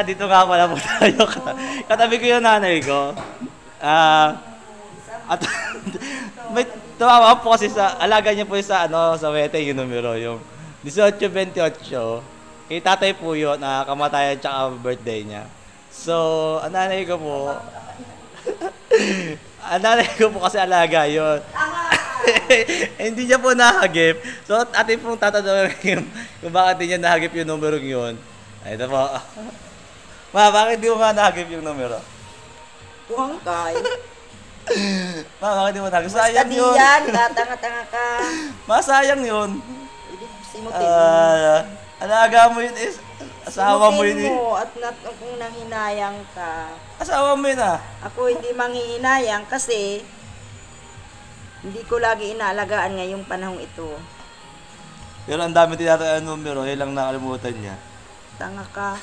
Dito nga pala po tayo. Katabi ko yung nanay ko. At may tumawa po kasi sa alaga niya po sa sa wete yung numero, yung 1828. Kay tatay po yun, kamatayan tsaka birthday niya. So, ang nanay ko po, kasi alaga yun. Hindi niya po nahagip. So, atin pong tatanungin kung bakit hindi niya nahagip yung numero yun. Ay, ito po. Ma, bakit di mo nga nahagip yung numero? Tuhang ka. Ma, bakit di mo nahagip? Sayang Basta yun. diyan, tanga-tanga ka. Ma, sayang yun. Simutin mo. Alaga mo yun is, asawa mo yun Simutin mo at kung nanghinayang ka. Asawa mo yun Ako hindi manghihinayang kasi hindi ko lagi inaalagaan ngayong panahong ito. Pero ang dami tinatayang numero, yun lang nakalimutan niya. Tanga ka.